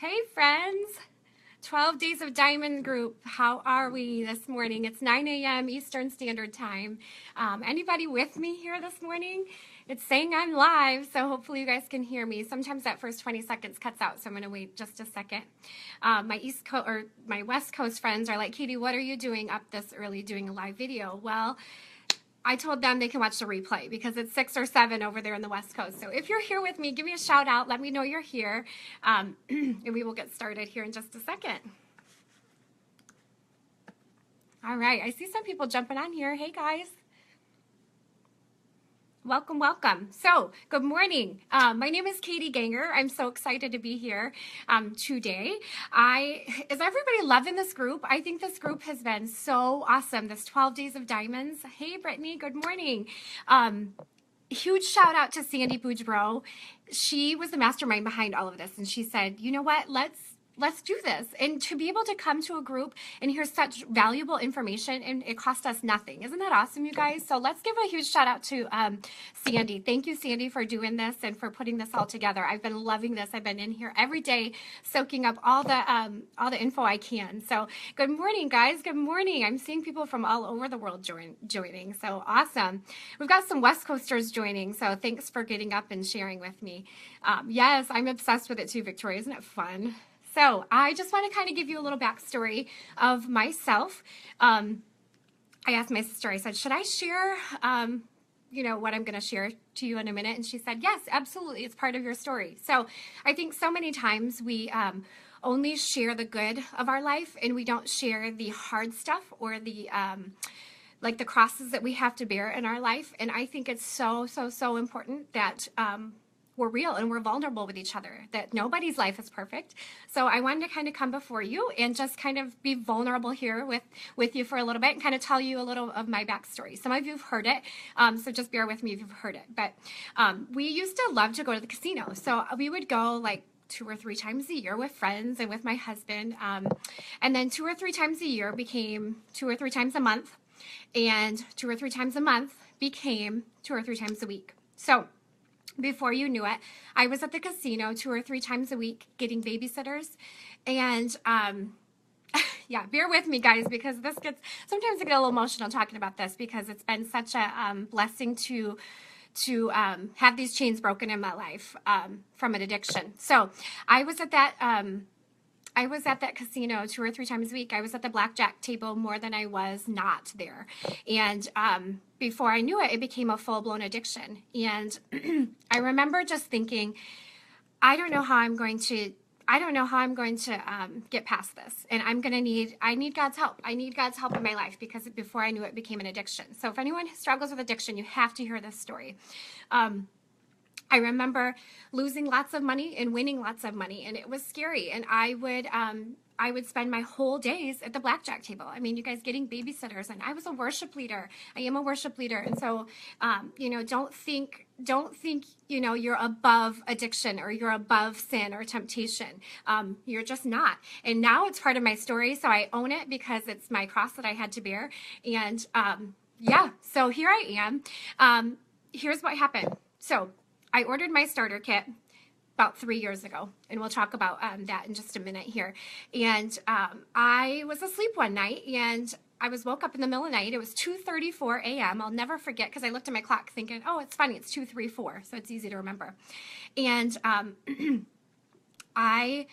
Hey friends, 12 Days of Diamond group. How are we this morning? It's 9 a.m. Eastern Standard Time. Anybody with me here this morning? It's saying I'm live, so hopefully you guys can hear me. Sometimes that first 20 seconds cuts out, so I'm going to wait just a second. My West Coast friends are like, Katie, what are you doing up this early doing a live video? Well, I told them they can watch the replay because it's 6 or 7 over there in the West Coast. So if you're here with me, give me a shout out. Let me know you're here. And we will get started here in just a second. All right. I see some people jumping on here. Hey, guys. Welcome, welcome. So, good morning. My name is Katie Ganger. I'm so excited to be here today. Is everybody loving this group? I think this group has been so awesome. This 12 Days of Diamonds. Hey, Brittany, good morning. Huge shout out to Sandy Boudreau. She was the mastermind behind all of this, and she said, you know what, let's do this. And to be able to come to a group and hear such valuable information, and it cost us nothing. Isn't that awesome, you guys? So let's give a huge shout out to Sandy. Thank you, Sandy, for doing this and for putting this all together. I've been loving this. I've been in here every day soaking up all the info I can. So good morning, guys. Good morning. I'm seeing people from all over the world joining. So awesome. We've got some West Coasters joining. So thanks for getting up and sharing with me. Yes, I'm obsessed with it too, Victoria. Isn't it fun? So I just want to kind of give you a little backstory of myself. I asked my sister, I said, should I share, what I'm going to share to you in a minute? And she said, yes, absolutely. It's part of your story. So I think so many times we only share the good of our life and we don't share the hard stuff or the like the crosses that we have to bear in our life. And I think it's so, so, so important that we're real and we're vulnerable with each other, that nobody's life is perfect. So I wanted to kind of come before you and just kind of be vulnerable here with you for a little bit and kind of tell you a little of my backstory. Some of you have heard it, so just bear with me if you've heard it. But we used to love to go to the casino. So we would go like 2 or 3 times a year with friends and with my husband. And then 2 or 3 times a year became 2 or 3 times a month. And 2 or 3 times a month became 2 or 3 times a week. So before you knew it, I was at the casino 2 or 3 times a week getting babysitters. And yeah, bear with me, guys, because sometimes I get a little emotional talking about this because it's been such a blessing to have these chains broken in my life from an addiction. So I was at that casino 2 or 3 times a week. I was at the blackjack table more than I was not there. And before I knew it, it became a full-blown addiction. And I remember just thinking, I don't know how I'm going to get past this. And I need God's help. I need God's help in my life because before I knew it became an addiction. So if anyone struggles with addiction, you have to hear this story. I remember losing lots of money and winning lots of money, and it was scary. And I would spend my whole days at the blackjack table. I mean, you guys getting babysitters, and I was a worship leader. I am a worship leader, and so don't think you're above addiction or you're above sin or temptation. You're just not. And now it's part of my story, so I own it because it's my cross that I had to bear. And yeah, so here I am. Here's what happened. So I ordered my starter kit about 3 years ago, and we'll talk about that in just a minute here. And I was asleep one night, and I woke up in the middle of the night. It was 2:34 a.m. I'll never forget because I looked at my clock thinking, oh, it's funny, it's 2:34, so it's easy to remember. And I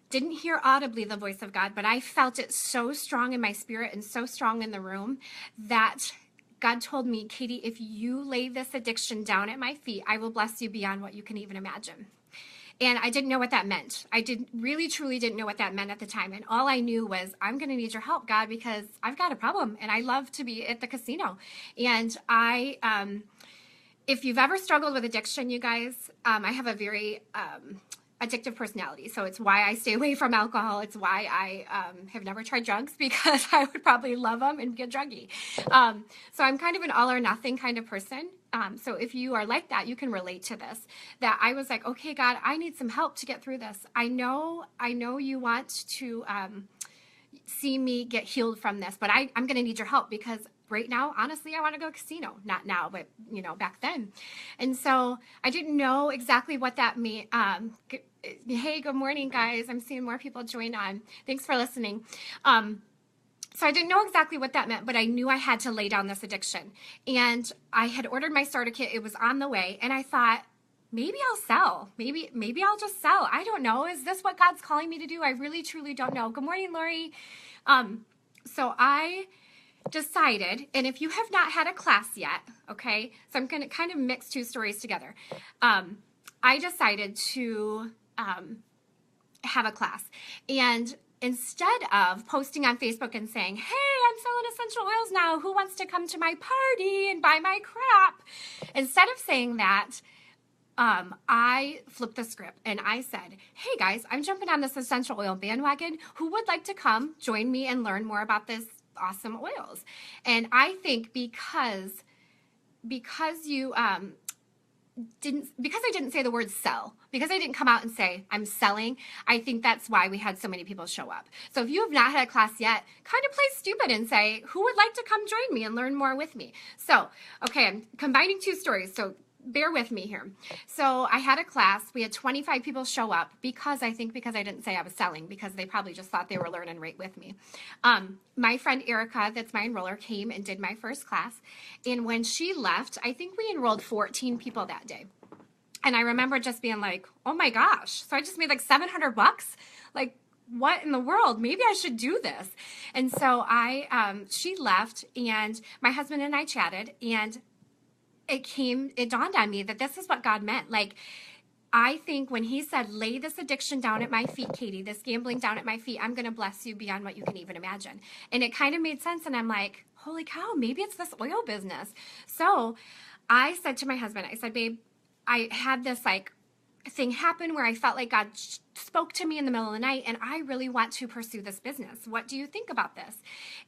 didn't hear audibly the voice of God, but I felt it so strong in my spirit and so strong in the room that God told me, Katie, if you lay this addiction down at my feet, I will bless you beyond what you can even imagine. And I didn't know what that meant. I truly didn't know what that meant at the time. And all I knew was, I'm going to need your help, God, because I've got a problem and I love to be at the casino. And if you've ever struggled with addiction, you guys, I have a very addictive personality. So it's why I stay away from alcohol. It's why I have never tried drugs because I would probably love them and get druggy. So I'm kind of an all or nothing kind of person. So if you are like that, you can relate to this, that I was like, okay, God, I need some help to get through this. I know you want to see me get healed from this, but I'm going to need your help because right now, honestly, I want to go casino. Not now, but back then. And so I didn't know exactly what that meant. Hey, good morning, guys. I'm seeing more people join on. Thanks for listening. So I didn't know exactly what that meant, but I knew I had to lay down this addiction. And I had ordered my starter kit. It was on the way. And I thought, maybe I'll sell. Maybe I'll just sell. I don't know. Is this what God's calling me to do? I really, truly don't know. Good morning, Lori. So I decided, and if you have not had a class yet, okay, so I'm going to kind of mix two stories together. I decided to have a class, and instead of posting on Facebook and saying, hey, I'm selling essential oils now, who wants to come to my party and buy my crap? Instead of saying that, I flipped the script and I said, hey guys, I'm jumping on this essential oil bandwagon. Who would like to come join me and learn more about this awesome oils? And I think because you because I didn't say the word sell, because I didn't come out and say I'm selling, I think that's why we had so many people show up. So if you have not had a class yet, kind of play stupid and say, who would like to come join me and learn more with me? So, okay, I'm combining two stories, so bear with me here. So I had a class. We had 25 people show up because I didn't say I was selling, because they probably just thought they were learning right with me. My friend Erica, that's my enroller, came and did my first class. And when she left, I think we enrolled 14 people that day. And I remember just being like, oh my gosh. So I just made like $700. Like, what in the world? Maybe I should do this. And so she left, and my husband and I chatted, and it dawned on me that this is what God meant. Like, I think when he said, lay this addiction down at my feet, Katie, this gambling down at my feet, I'm going to bless you beyond what you can even imagine. And it kind of made sense. And I'm like, holy cow, maybe it's this oil business. So I said to my husband, I said, babe, I had this like thing happen where I felt like God spoke to me in the middle of the night, and I really want to pursue this business. What do you think about this?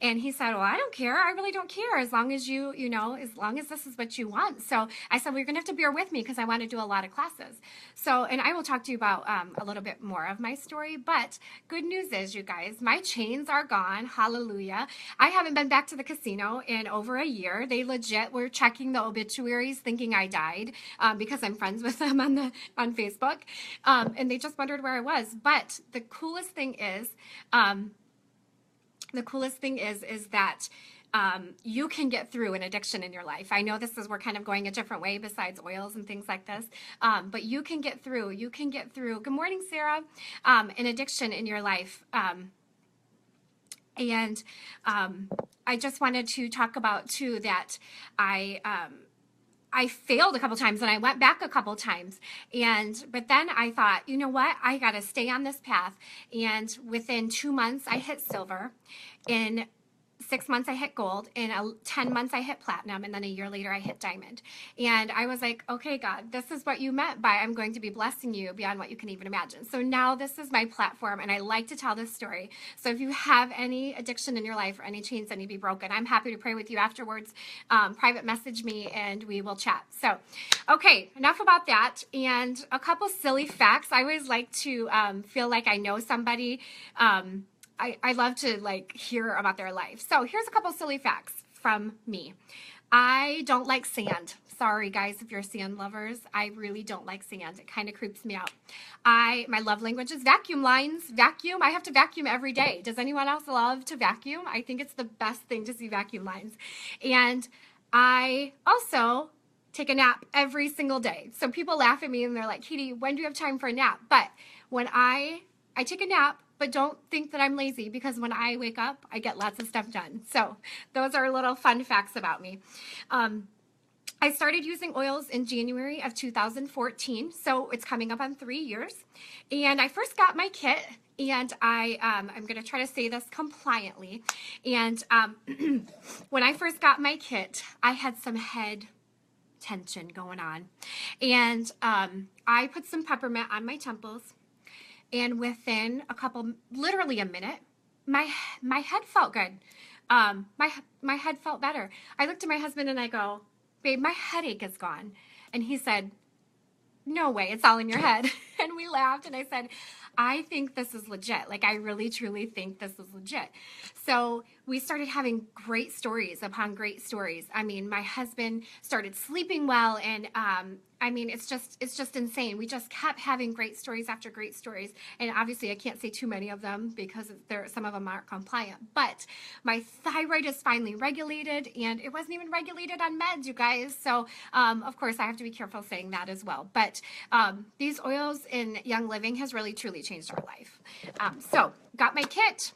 And he said, well, I don't care. I really don't care, as long as as long as this is what you want. So I said, well, you're going to have to bear with me, because I want to do a lot of classes. So, and I will talk to you about a little bit more of my story, but good news is, you guys, my chains are gone. Hallelujah. I haven't been back to the casino in over a year. They legit were checking the obituaries thinking I died, because I'm friends with them on Facebook. And they just wondered where I was. But the coolest thing is that you can get through an addiction in your life. I know we're kind of going a different way besides oils and things like this, but you can get through. Good morning, Sarah. An addiction in your life. And I just wanted to talk about too that I failed a couple times, and I went back a couple times, but then I thought, you know what, I got to stay on this path. And within 2 months I hit silver. In 6 months I hit gold. In 10 months I hit platinum, and then a year later I hit diamond. And I was like, okay, God, this is what you meant by I'm going to be blessing you beyond what you can even imagine. So now this is my platform, and I like to tell this story. So if you have any addiction in your life or any chains that need to be broken, I'm happy to pray with you afterwards. Private message me and we will chat. So, okay, enough about that. And a couple silly facts. I always like to feel like I know somebody. I love to like hear about their life. So here's a couple silly facts from me. I don't like sand. Sorry guys, if you're sand lovers, I really don't like sand. It kind of creeps me out. My love language is vacuum lines. Vacuum, I have to vacuum every day. Does anyone else love to vacuum? I think it's the best thing to see vacuum lines. And I also take a nap every single day. So people laugh at me and they're like, Katie, when do you have time for a nap? But when I take a nap, but don't think that I'm lazy, because when I wake up, I get lots of stuff done. So those are little fun facts about me. I started using oils in January of 2014, so it's coming up on 3 years. And I first got my kit, and I'm going to try to say this compliantly. And when I first got my kit, I had some head tension going on. And I put some peppermint on my temples. And within literally a minute, my head felt good. My head felt better. I looked at my husband and I go, babe, my headache is gone. And he said, no way, it's all in your head. And we laughed, and I said, I think this is legit. Like, I really, truly think this is legit. So we started having great stories upon great stories. I mean, my husband started sleeping well, and I mean, it's just insane. We just kept having great stories after great stories. And obviously I can't say too many of them because some of them aren't compliant, but my thyroid is finally regulated, and it wasn't even regulated on meds, you guys. So, of course I have to be careful saying that as well. But, these oils in Young Living has really truly changed our life. So got my kit.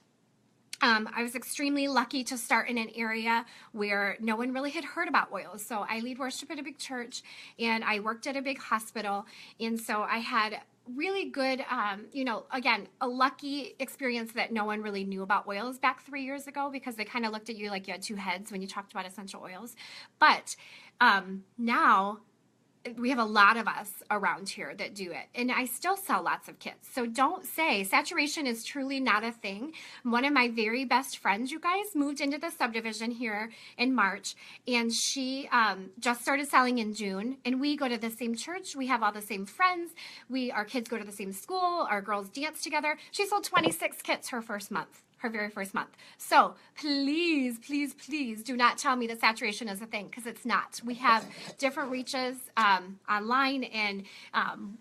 I was extremely lucky to start in an area where no one really had heard about oils. So I lead worship at a big church, and I worked at a big hospital. And so I had really good, again, a lucky experience that no one really knew about oils back 3 years ago, because they kind of looked at you like you had two heads when you talked about essential oils. But now we have a lot of us around here that do it, and I still sell lots of kits. So don't say saturation is truly not a thing. One of my very best friends, you guys, moved into the subdivision here in March, and she just started selling in June. And we go to the same church. We have all the same friends. Our kids go to the same school. Our girls dance together. She sold 26 kits her very first month. So please, please, please do not tell me that saturation is a thing, because it's not. We have different reaches online, and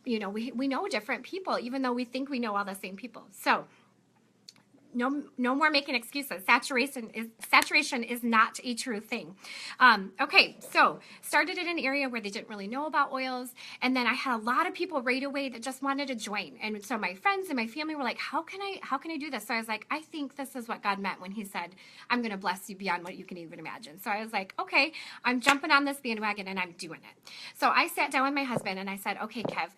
we know different people, even though we think we know all the same people. So no more making excuses. Saturation is not a true thing. Okay, so started in an area where they didn't really know about oils, and then I had a lot of people right away that just wanted to join. And so my friends and my family were like, how can I do this? So I was like, I think this is what God meant when he said, I'm going to bless you beyond what you can even imagine. So I was like, okay, I'm jumping on this bandwagon and I'm doing it. So I sat down with my husband and I said, okay, Kev,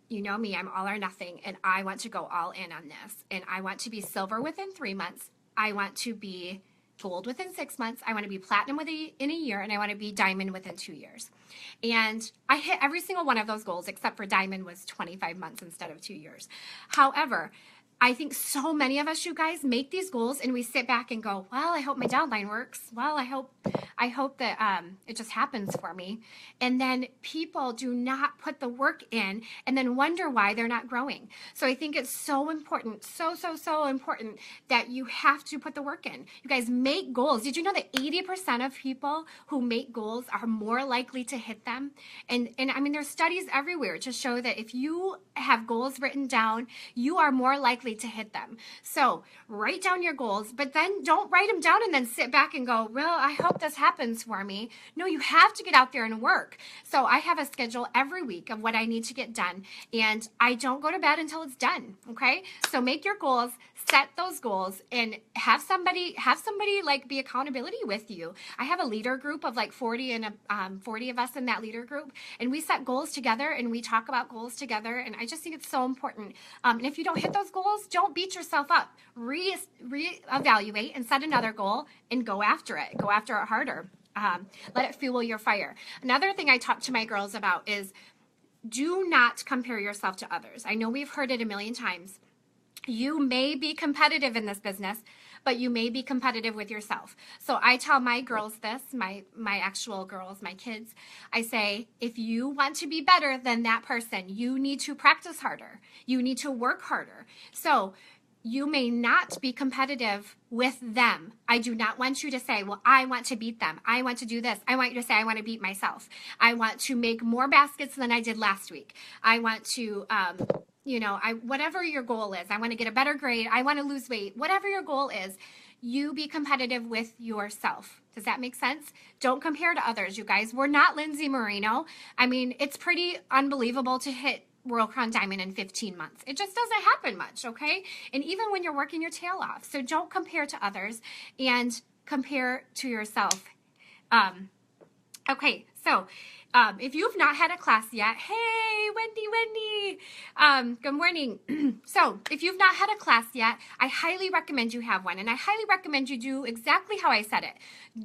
you know me, I'm all or nothing, and I want to go all in on this. And I want to be silver within 3 months. I want to be gold within 6 months. I want to be platinum in a year, and I want to be diamond within 2 years. And I hit every single one of those goals, except for diamond was 25 months instead of 2 years. However, I think so many of us, you guys, make these goals and we sit back and go, well, I hope my downline works. Well, I hope that it just happens for me. And then people do not put the work in and then wonder why they're not growing. So I think it's so important, so important that you have to put the work in. You guys, make goals. Did you know that 80% of people who make goals are more likely to hit them? And I mean, there's studies everywhere to show that if you have goals written down, you are more likely to hit them. So write down your goals, but then don't write them down and then sit back and go, well, I hope this happens for me. No, you have to get out there and work. So I have a schedule every week of what I need to get done, and I don't go to bed until it's done. Okay. So make your goals, set those goals, and have somebody like be accountability with you. I have a leader group of like 40 of us in that leader group, and we set goals together and we talk about goals together. And I just think it's so important. And if you don't hit those goals, don't beat yourself up. Reevaluate and set another goal and go after it. Go after it harder. Let it fuel your fire. Another thing I talk to my girls about is do not compare yourself to others. I know we've heard it a million times. You may be competitive in this business, but you may be competitive with yourself. So I tell my girls this, my actual girls, my kids, I say, if you want to be better than that person, you need to practice harder. You need to work harder. So you may not be competitive with them. I do not want you to say, well, I want to beat them. I want to do this. I want you to say, I want to beat myself. I want to make more baskets than I did last week. I want to, whatever your goal is, I want to get a better grade. I want to lose weight. Whatever your goal is, you be competitive with yourself. Does that make sense? Don't compare to others, you guys. We're not Lindsay Moreno. I mean, it's pretty unbelievable to hit World Crown Diamond in 15 months. It just doesn't happen much, okay? And even when you're working your tail off. So don't compare to others and compare to yourself. Okay, so if you've not had a class yet, hey, Wendy, good morning. So if you've not had a class yet, I highly recommend you have one. And I highly recommend you do exactly how I said it.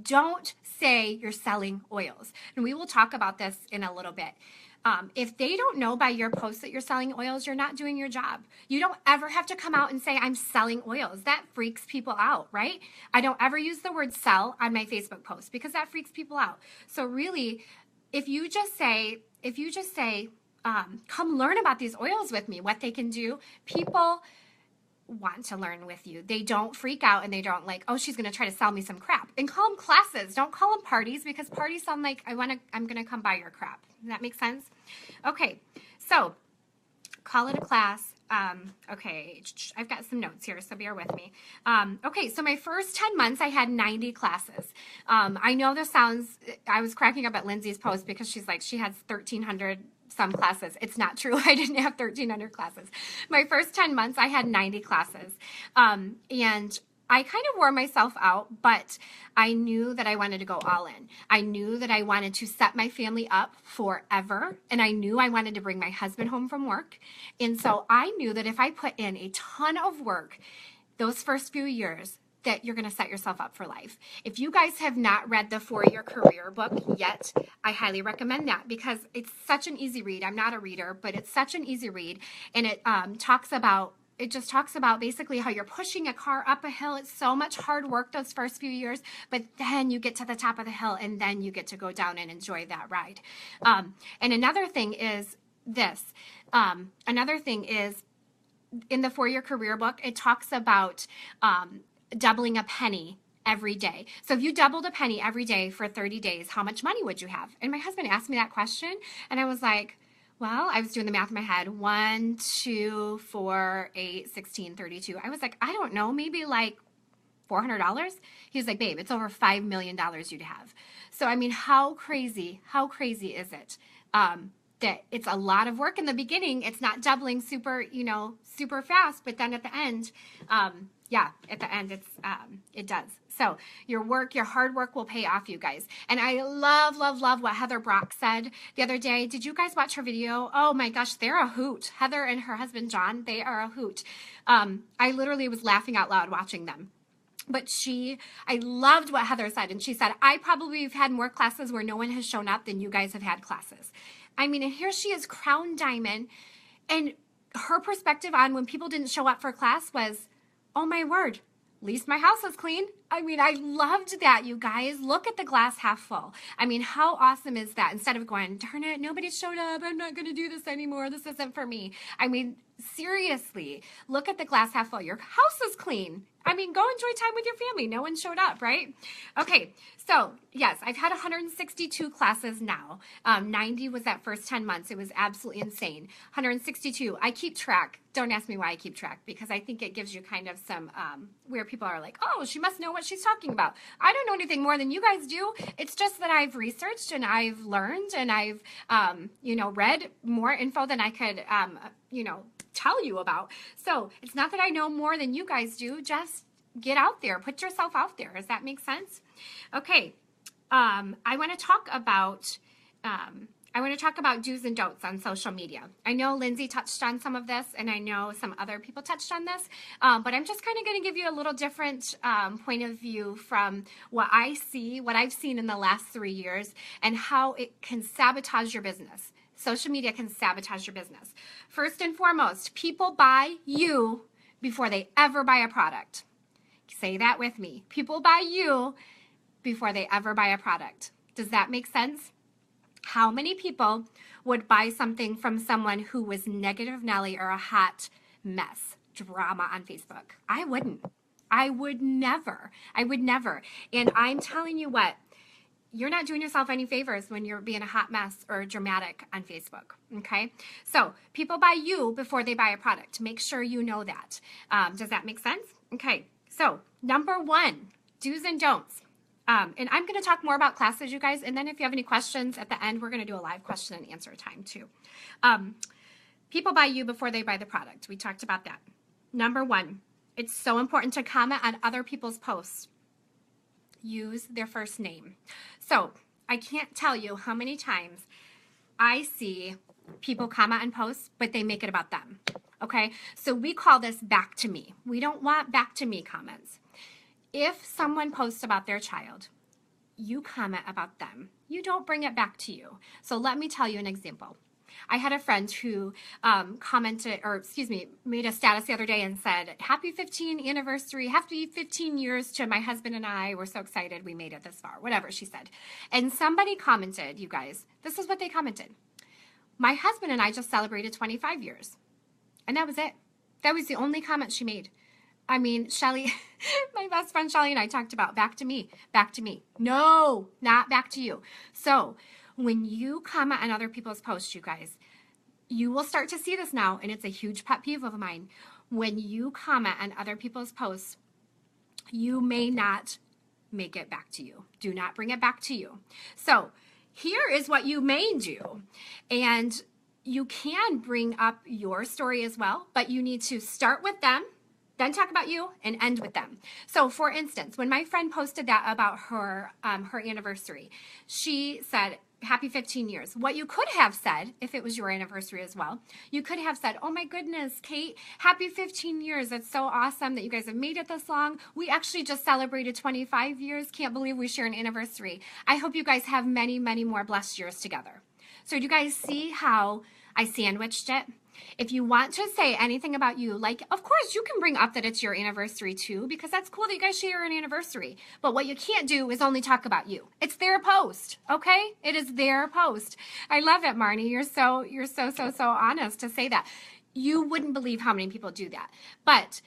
Don't say you're selling oils. And we will talk about this in a little bit. If they don't know by your post that you're selling oils, you're not doing your job. You don't ever have to come out and say, I'm selling oils. That freaks people out, right? I don't ever use the word sell on my Facebook post because that freaks people out. So really, if you just say, come learn about these oils with me, what they can do. People want to learn with you. They don't freak out and they don't like, oh, she's going to try to sell me some crap. And call them classes. Don't call them parties, because parties sound like I'm going to come buy your crap. Does that make sense? Okay. So call it a class. Okay, I've got some notes here, so bear with me. Okay, so my first 10 months, I had 90 classes. I know this sounds, I was cracking up at Lindsay's post because she's like, she has 1,300 some classes. It's not true. I didn't have 1,300 classes. My first 10 months, I had 90 classes. And I kind of wore myself out, but I knew that I wanted to go all in. I knew that I wanted to set my family up forever, and I knew I wanted to bring my husband home from work. And so I knew that if I put in a ton of work those first few years, that you're going to set yourself up for life. If you guys have not read the 4-Year Career book yet, I highly recommend that because it's such an easy read. I'm not a reader, but it's such an easy read, and it just talks about basically how you're pushing a car up a hill. It's so much hard work those first few years, but then you get to the top of the hill and then you get to go down and enjoy that ride. And another thing is this. Another thing is in the 4-Year Career book, it talks about doubling a penny every day. So if you doubled a penny every day for 30 days, how much money would you have? And my husband asked me that question, and I was like, well, I was doing the math in my head. 1, 2, 4, 8, 16, 32. I was like, I don't know, maybe like $400. He was like, babe, it's over $5 million you'd have. So, I mean, how crazy is it? That it's a lot of work in the beginning. It's not doubling super fast, but then at the end, it does. So your hard work will pay off, you guys. And I love what Heather Brock said the other day. Did you guys watch her video? Oh my gosh, they're a hoot. Heather and her husband, John, they are a hoot. I literally was laughing out loud watching them. But I loved what Heather said. And she said, I probably have had more classes where no one has shown up than you guys have had classes. I mean, and here she is, Crown Diamond. And her perspective on when people didn't show up for class was, oh my word, at least my house is clean. I mean, I loved that, you guys. Look at the glass half full. I mean, how awesome is that? Instead of going, darn it, nobody showed up. I'm not going to do this anymore. This isn't for me. I mean, seriously, look at the glass half full. Your house is clean. I mean, go enjoy time with your family. No one showed up, right? Okay, so yes, I've had 162 classes now. 90 was that first 10 months. It was absolutely insane. 162. I keep track. Don't ask me why I keep track, because I think it gives you kind of some where people are like, oh, she must know what she's talking about. I don't know anything more than you guys do. It's just that I've researched and I've learned and I've, read more info than I could, tell you about. So it's not that I know more than you guys do. Just get out there, put yourself out there. Does that make sense? Okay. I want to talk about do's and don'ts on social media. I know Lindsay touched on some of this, and I know some other people touched on this, but I'm just kind of going to give you a little different point of view from what I've seen in the last 3 years, and how it can sabotage your business. Social media can sabotage your business. First and foremost, people buy you before they ever buy a product. Say that with me. People buy you before they ever buy a product. Does that make sense? How many people would buy something from someone who was negative Nelly or a hot mess drama on Facebook? I wouldn't. I would never. And I'm telling you what, you're not doing yourself any favors when you're being a hot mess or dramatic on Facebook, okay? So people buy you before they buy a product. Make sure you know that. Does that make sense? Okay, so number 1, do's and don'ts. And I'm going to talk more about classes, you guys, and then if you have any questions at the end, we're going to do a live question and answer time too. People buy you before they buy the product. We talked about that. Number 1, it's so important to comment on other people's posts. Use their first name. So I can't tell you how many times I see people comment on posts, but they make it about them. Okay, so we call this back to me. We don't want back to me comments. If someone posts about their child, you comment about them. You don't bring it back to you. So let me tell you an example. I had a friend who made a status the other day and said, happy 15th anniversary, happy 15 years to my husband and I. We're so excited we made it this far, whatever she said. And somebody commented, you guys, this is what they commented. my husband and I just celebrated 25 years. And that was it. That was the only comment she made. I mean, Shelly, my best friend Shelly and I talked about back to me, back to me. No, not back to you. So when you comment on other people's posts, you guys, you will start to see this now, and it's a huge pet peeve of mine. When you comment on other people's posts, you may not make it back to you. Do not bring it back to you. So here is what you may do. And you can bring up your story as well, but you need to start with them, then talk about you, and end with them. So for instance, when my friend posted that about her anniversary, she said, happy 15 years. What you could have said, if it was your anniversary as well, you could have said, oh my goodness, Kate, happy 15 years. It's so awesome that you guys have made it this long. We actually just celebrated 25 years. Can't believe we share an anniversary. I hope you guys have many, many more blessed years together. So do you guys see how I sandwiched it? If you want to say anything about you, like, of course, you can bring up that it's your anniversary too, because that's cool that you guys share an anniversary. But what you can't do is only talk about you. It's their post, okay? It is their post. I love it, Marnie. You're so honest to say that. You wouldn't believe how many people do that. But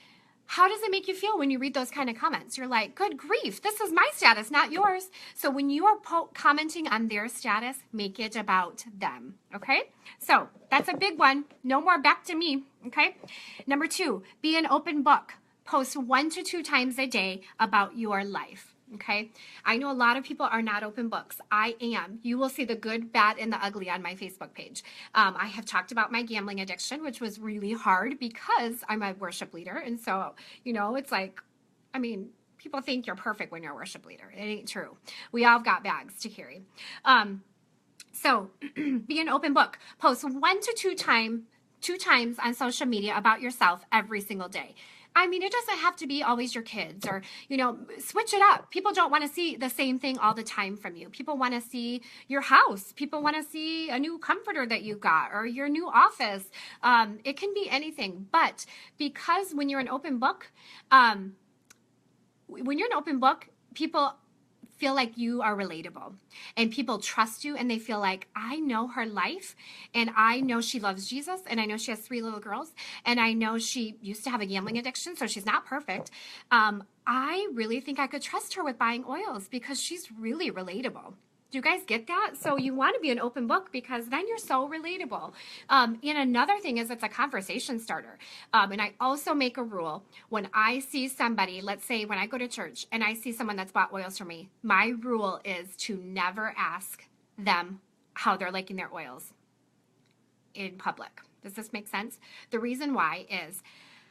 how does it make you feel when you read those kind of comments? You're like, good grief, this is my status, not yours. So when you are commenting on their status, make it about them, okay? So that's a big one. No more back to me, okay? Number 2, be an open book. Post 1 to 2 times a day about your life. Okay, I know a lot of people are not open books. I am. You will see the good, bad, and the ugly on my Facebook page. I have talked about my gambling addiction, which was really hard because I'm a worship leader. And so, you know, it's like, I mean, people think you're perfect when you're a worship leader. It ain't true. We all got bags to carry. So be an open book. Post 1 to 2 times on social media about yourself every single day. I mean, it doesn't have to be always your kids or, you know, switch it up. People don't want to see the same thing all the time from you. People want to see your house. People want to see a new comforter that you got or your new office. It can be anything. But because when you're an open book, people feel like you are relatable and people trust you and they feel like, I know her life and I know she loves Jesus and I know she has 3 little girls and I know she used to have a gambling addiction, so she's not perfect. I really think I could trust her with buying oils because she's really relatable. Do you guys get that? So you want to be an open book because then you're so relatable. And another thing is it's a conversation starter. And I also make a rule when I see somebody, let's say when I go to church and I see someone that's bought oils from me, my rule is to never ask them how they're liking their oils in public. Does this make sense? The reason why is,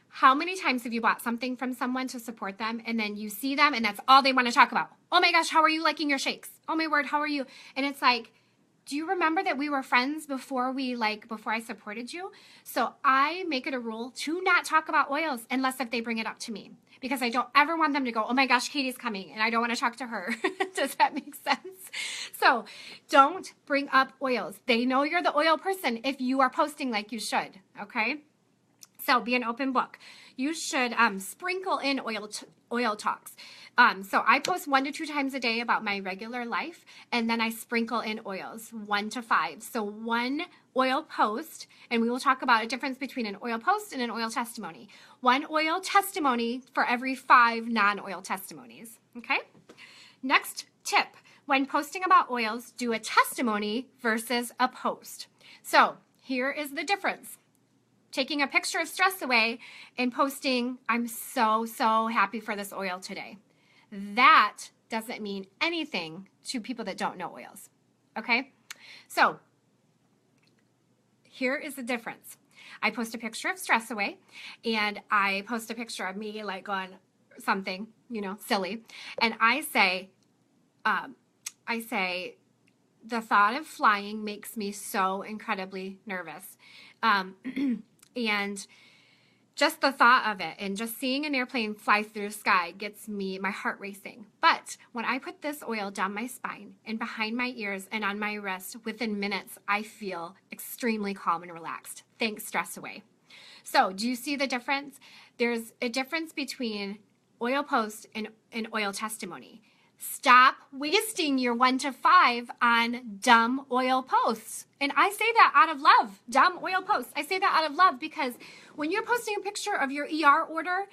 how many times have you bought something from someone to support them and then you see them and that's all they want to talk about? Oh my gosh, how are you liking your shakes? Oh my word, how are you? And it's like, do you remember that we were friends before I supported you? So I make it a rule to not talk about oils unless if they bring it up to me, because I don't ever want them to go, oh my gosh, Katie's coming and I don't want to talk to her. Does that make sense? So don't bring up oils. They know you're the oil person if you are posting like you should, okay? So be an open book. You should sprinkle in oil talks. So I post 1 to 2 times a day about my regular life, and then I sprinkle in oils 1 to 5. So 1 oil post, and we will talk about a difference between an oil post and an oil testimony. 1 oil testimony for every 5 non-oil testimonies. Okay? Next tip, when posting about oils, do a testimony versus a post. So here is the difference. Taking a picture of stress away and posting, I'm so happy for this oil today. That doesn't mean anything to people that don't know oils, okay? So here is the difference. I post a picture of stress away and I post a picture of me like on something, you know, silly. And I say, the thought of flying makes me so incredibly nervous. And just the thought of it and just seeing an airplane fly through the sky gets my heart racing. But when I put this oil down my spine and behind my ears and on my wrist, within minutes, I feel extremely calm and relaxed. Thanks, stress away. So do you see the difference? There's a difference between oil post and oil testimony. stop wasting your 1 to 5 on dumb oil posts. And I say that out of love, dumb oil posts. I say that out of love because when you're posting a picture of your ER order,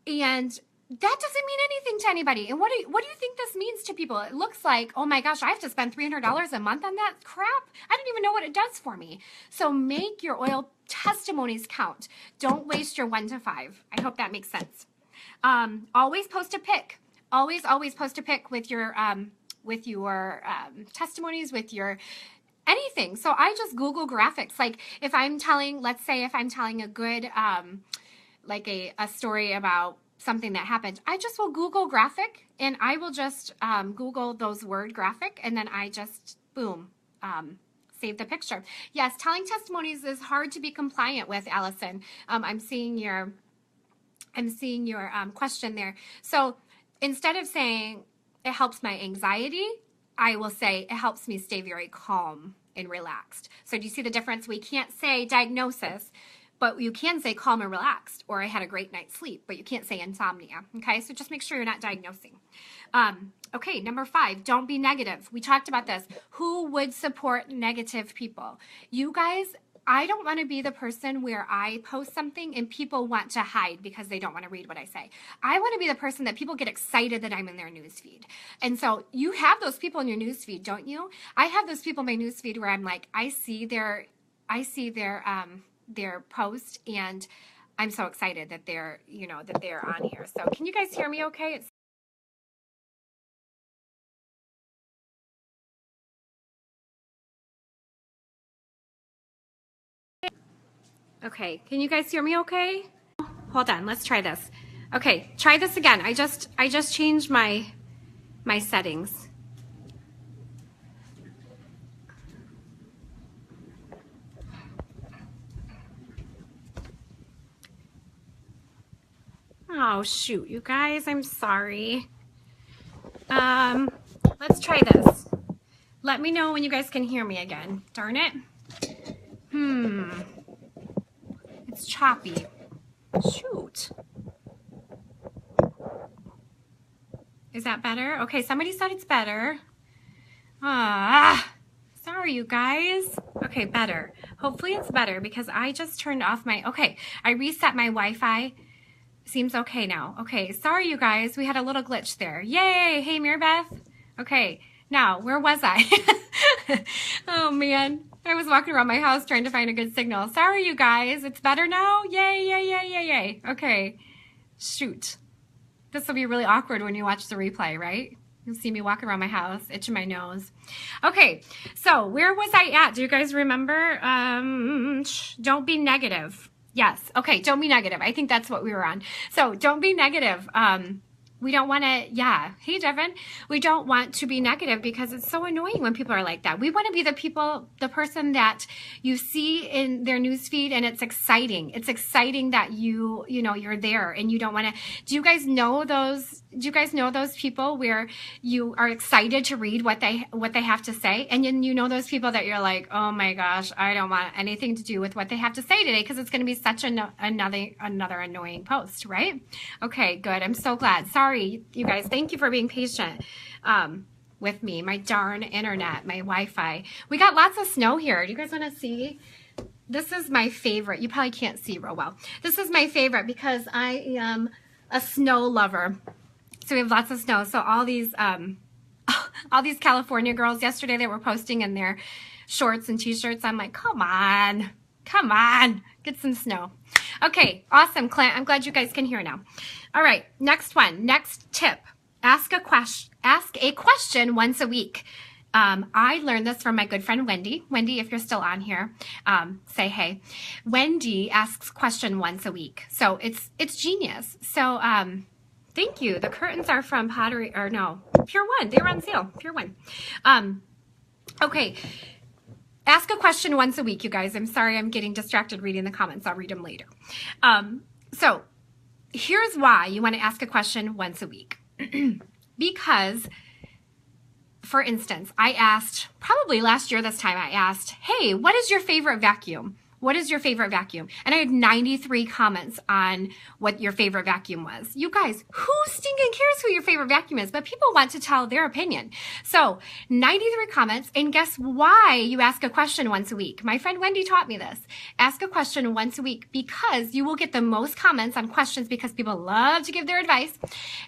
and that doesn't mean anything to anybody. And what do you think this means to people? It looks like, oh my gosh, I have to spend $300 a month on that crap. I don't even know what it does for me. So make your oil testimonies count. Don't waste your 1 to 5. I hope that makes sense. Always post a pic. Always post a pic with your testimonies, with your anything. So I just Google graphics. Like if I'm telling, let's say if I'm telling a good, like a story about something that happened, I just will Google graphic, and I will just Google those word graphic, and then I just, boom, save the picture. Yes, telling testimonies is hard to be compliant with, Allison. I'm seeing your question there. So instead of saying it helps my anxiety, I will say it helps me stay very calm and relaxed. So do you see the difference? We can't say diagnosis, but you can say calm and relaxed, or I had a great night's sleep, but you can't say insomnia. Okay, so just make sure you're not diagnosing. Okay, number 5, don't be negative. We talked about this. Who would support negative people? You guys, I don't want to be the person where I post something and people want to hide because they don't want to read what I say. I want to be the person that people get excited that I'm in their newsfeed. And so you have those people in your newsfeed, don't you? I have those people in my newsfeed where I'm like, I see their post, and I'm so excited that they're on here. So can you guys hear me okay? Okay, can you guys hear me okay? Hold on, let's try this. Okay, try this again. I just changed my settings. Oh shoot, you guys, I'm sorry. Let's try this. Let me know when you guys can hear me again. Darn it. It's choppy. Shoot. Is that better? Okay, somebody said it's better. Sorry, you guys. Okay, better. Hopefully it's better because I just turned off my, okay, I reset my Wi-Fi. Seems okay now. Okay, sorry, you guys. We had a little glitch there. Yay! Hey, Mirabeth. Okay, now, where was I? Oh, man. I was walking around my house trying to find a good signal. Sorry, you guys. It's better now? Yay, yay, yay, yay, yay. Okay. Shoot. This will be really awkward when you watch the replay, right? You'll see me walking around my house, itching my nose. Okay, so where was I at? Do you guys remember? Don't be negative. Yes. Okay, don't be negative. I think that's what we were on. So don't be negative. We don't want to, yeah. Hey, Devin. We don't want to be negative because it's so annoying when people are like that. We want to be the person that you see in their newsfeed and it's exciting. It's exciting that you're there and you don't want to. Do you guys know those people where you are excited to read what they have to say? And then you know those people that you're like, oh my gosh, I don't want anything to do with what they have to say today because it's going to be such another annoying post, right? Okay, good. I'm so glad. Sorry, you guys. Thank you for being patient with me. My darn internet, my Wi-Fi. We got lots of snow here. Do you guys want to see? This is my favorite. You probably can't see real well. This is my favorite because I am a snow lover. So we have lots of snow. So all these California girls yesterday, they were posting in their shorts and t-shirts. I'm like, come on, get some snow. Okay, awesome, Clint. I'm glad you guys can hear now. All right, next one, next tip. Ask a question once a week. I learned this from my good friend Wendy. Wendy, if you're still on here, say hey. Wendy asks question once a week. So it's genius. So thank you. The curtains are from Pure One. They were on sale. Pure One. Okay. Ask a question once a week, you guys. I'm sorry I'm getting distracted reading the comments. I'll read them later. So here's why you want to ask a question once a week. Because, for instance, I asked, probably last year this time, I asked, hey, what is your favorite vacuum? what is your favorite vacuum? And I had 93 comments on what your favorite vacuum was. You guys, who stinking cares who your favorite vacuum is? But people want to tell their opinion. So 93 comments, and guess why you ask a question once a week? My friend Wendy taught me this. Ask a question once a week because you will get the most comments on questions because people love to give their advice,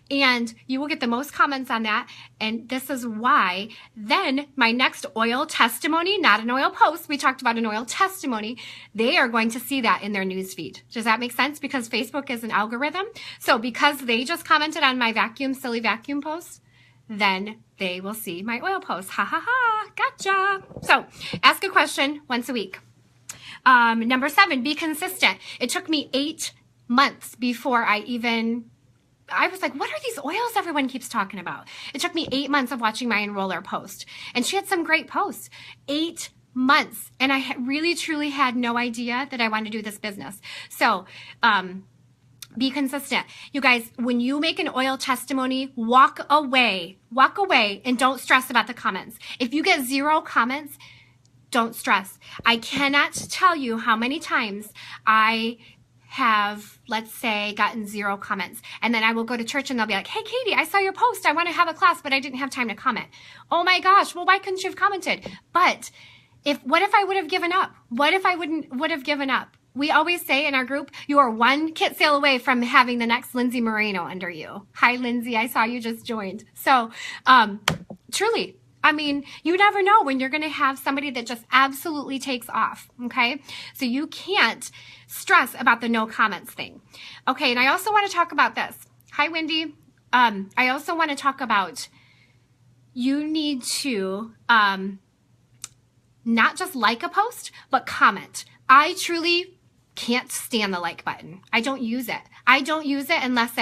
and you will get the most comments on that. And this is why then my next oil testimony, not an oil post, we talked about an oil testimony, they are going to see that in their news feed. Does that make sense? Because Facebook is an algorithm. So because they just commented on my silly vacuum post, then they will see my oil post. Ha ha ha, gotcha. So ask a question once a week. Number 7, be consistent. It took me 8 months before I was like, what are these oils everyone keeps talking about? It took me 8 months of watching my enroller post. And she had some great posts. 8 months. And I really, truly had no idea that I wanted to do this business. So, be consistent. You guys, when you make an oil testimony, walk away and don't stress about the comments. If you get 0 comments, don't stress. I cannot tell you how many times I have, let's say, gotten 0 comments. And then I will go to church and they'll be like, hey, Katie, I saw your post. I want to have a class, but I didn't have time to comment. Oh my gosh, well, why couldn't you have commented? But what if I would have given up? What if I would have given up? We always say in our group, you are 1 kit sale away from having the next Lindsay Moreno under you. Hi, Lindsay. I saw you just joined. So, truly, I mean, you never know when you're going to have somebody that just absolutely takes off. Okay. So you can't stress about the no comments thing. Okay. And I also want to talk about this. Hi, Wendy. I also want to talk about, you need to, not just like a post, but comment. I truly can't stand the like button. I don't use it. I don't use it unless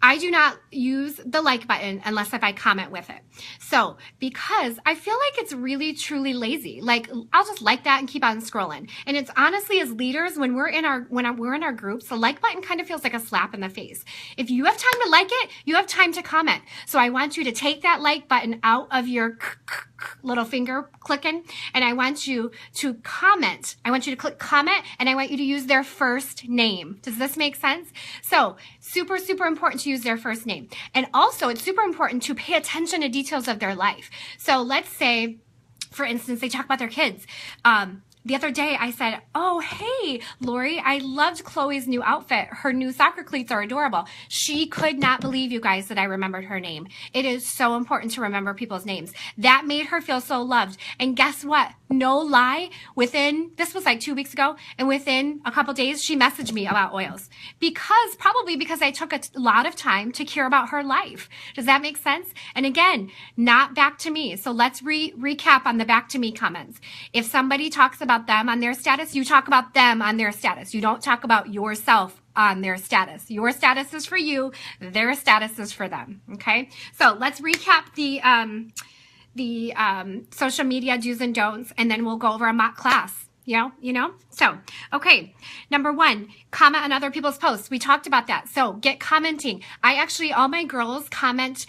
I do not use the like button unless if I comment with it. So, because I feel like it's really, truly lazy. Like, I'll just like that and keep on scrolling. And it's honestly, as leaders, when we're in our groups, the like button kind of feels like a slap in the face. If you have time to like it, you have time to comment. So I want you to take that like button out of your little finger clicking, and I want you to comment. I want you to click comment, and I want you to use their first name. Does this make sense? So, super, super important to use their first name. And also, it's super important to pay attention to details of their life. So let's say, for instance, they talk about their kids. The other day I said, oh, hey, Lori, I loved Chloe's new outfit. Her new soccer cleats are adorable. She could not believe, you guys, that I remembered her name. It is so important to remember people's names. That made her feel so loved. And guess what? No lie, this was like 2 weeks ago, and within a couple days, she messaged me about oils. Probably because I took a lot of time to care about her life. Does that make sense? And again, not back to me. So let's recap on the back to me comments. If somebody talks about them on their status, you talk about them on their status. You don't talk about yourself on their status. Your status is for you. Their status is for them. Okay. So let's recap the social media do's and don'ts, and then we'll go over a mock class. You know? So, okay. Number 1, comment on other people's posts. We talked about that. So get commenting. All my girls comment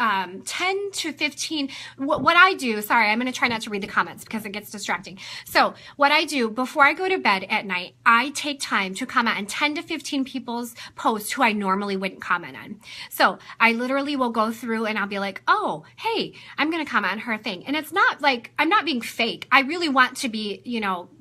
10 to 15. What I do, sorry, I'm going to try not to read the comments because it gets distracting. So what I do before I go to bed at night, I take time to comment on 10 to 15 people's posts who I normally wouldn't comment on. So I literally will go through and I'll be like, oh, hey, I'm going to comment on her thing. And it's not like, I'm not being fake. I really want to be,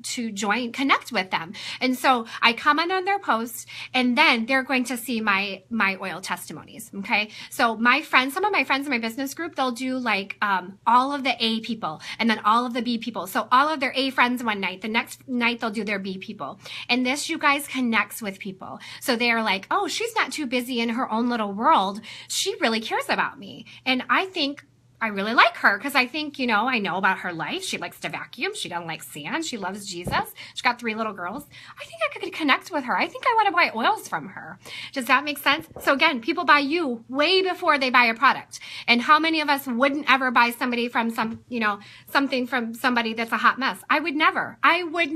to connect with them. And so I comment on their posts, and then they're going to see my oil testimonies. Okay. So some of my friends in my business group, they'll do like all of the A people and then all of the B people. So all of their A friends one night, the next night they'll do their B people. And this, you guys, connects with people. So they're like, oh, she's not too busy in her own little world. She really cares about me. And I think I really like her because I think, I know about her life. She likes to vacuum. She doesn't like sand. She loves Jesus. She's got 3 little girls. I think I could connect with her. I think I want to buy oils from her. Does that make sense? So again, people buy you way before they buy a product. And how many of us wouldn't ever buy somebody from something from somebody that's a hot mess? I would never. I would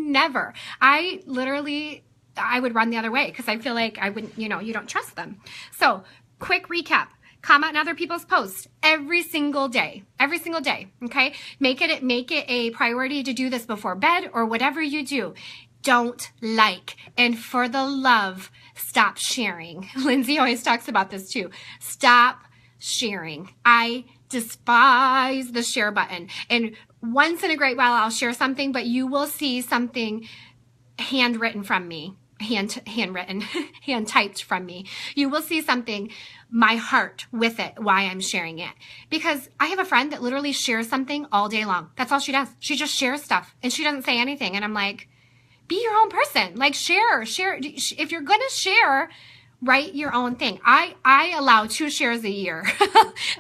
run the other way because I feel like I wouldn't, you don't trust them. So quick recap. Comment on other people's posts every single day, okay? Make it a priority to do this before bed or whatever you do. Don't like, and for the love, stop sharing. Lindsay always talks about this too. Stop sharing. I despise the share button. And once in a great while, I'll share something, but you will see something handwritten from me, handwritten, hand typed from me. You will see something, my heart with it, why I'm sharing it. Because I have a friend that literally shares something all day long. That's all she does. She just shares stuff and she doesn't say anything. And I'm like, be your own person. Like share. If you're going to share, write your own thing. I allow 2 shares a year.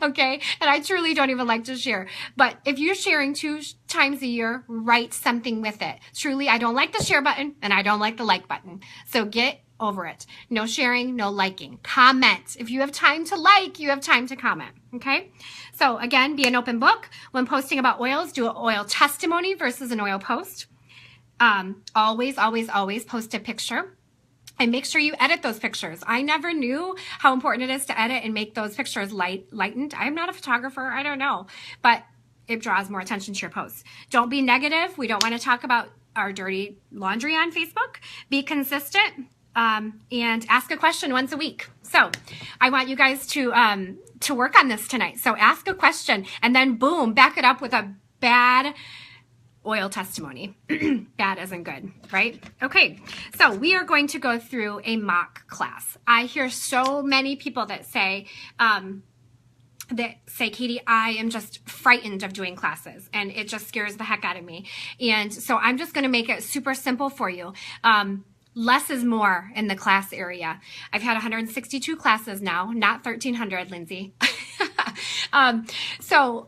Okay. And I truly don't even like to share, but if you're sharing 2 times a year, write something with it. Truly, I don't like the share button and I don't like the like button. So get over it. No sharing, no liking. Comment. If you have time to like, you have time to comment. Okay. So again, be an open book. When posting about oils, do an oil testimony versus an oil post. Always post a picture. And make sure you edit those pictures. I never knew how important it is to edit and make those pictures lightened. I'm not a photographer. I don't know. But it draws more attention to your posts. Don't be negative. We don't want to talk about our dirty laundry on Facebook. Be consistent and ask a question once a week. So I want you guys to work on this tonight. So ask a question and then boom, back it up with a bad oil testimony. Bad isn't good, right? Okay, so we are going to go through a mock class. I hear so many people that say, Katie, I am just frightened of doing classes and it just scares the heck out of me. And so I'm just going to make it super simple for you. Less is more in the class area. I've had 162 classes now, not 1,300, Lindsay. So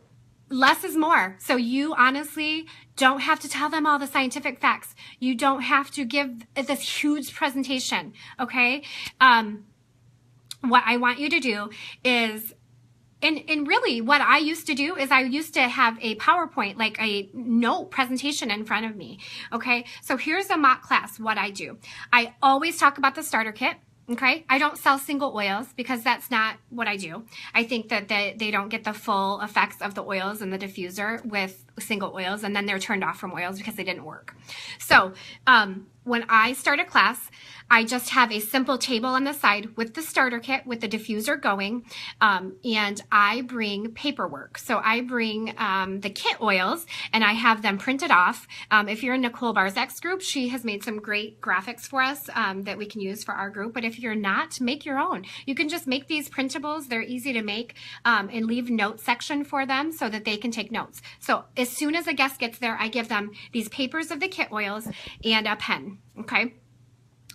less is more. So you honestly don't have to tell them all the scientific facts. You don't have to give this huge presentation, okay? What I want you to do is, and really what I used to do is I used to have a PowerPoint, like a note presentation in front of me, okay? So here's a mock class, what I do. I always talk about the starter kit. Okay, I don't sell single oils because that's not what I do. I think that they don't get the full effects of the oils and the diffuser with single oils, and then they're turned off from oils because they didn't work. So when I start a class, I just have a simple table on the side with the starter kit, with the diffuser going, and I bring paperwork. So I bring the kit oils, and I have them printed off. If you're in Nicole Barzak's group, she has made some great graphics for us that we can use for our group. But if you're not, make your own. You can just make these printables. They're easy to make, and leave note section for them so that they can take notes. So as soon as a guest gets there, I give them these papers of the kit oils and a pen, okay?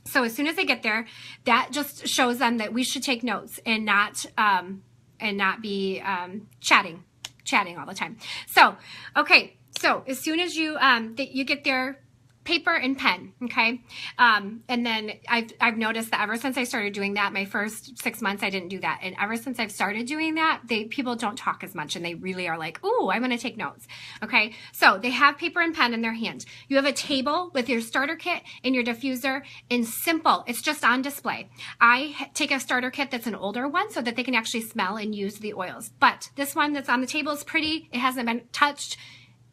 So as soon as they get there, that just shows them that we should take notes and not be chatting all the time. So, okay. So as soon as you get there, paper and pen, okay? And then I've noticed that ever since I started doing that, my first 6 months, I didn't do that. And ever since I've started doing that, people don't talk as much and they really are like, ooh, I'm gonna take notes, okay? So they have paper and pen in their hand. You have a table with your starter kit and your diffuser, and simple, it's just on display. I take a starter kit that's an older one so that they can actually smell and use the oils. But this one that's on the table is pretty, it hasn't been touched,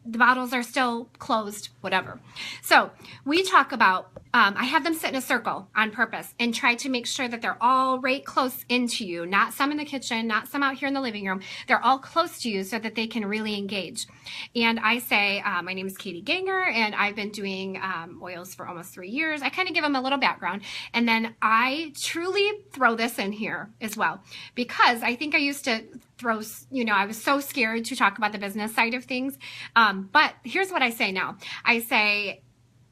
the bottles are still closed, whatever. So we talk about, I have them sit in a circle on purpose and try to make sure that they're all right close into you, not some in the kitchen, not some out here in the living room. They're all close to you so that they can really engage. And I say, my name is Katie Ganger and I've been doing oils for almost 3 years. I kind of give them a little background. And then I truly throw this in here as well, because I think I used to I was so scared to talk about the business side of things. But here's what I say now. I say,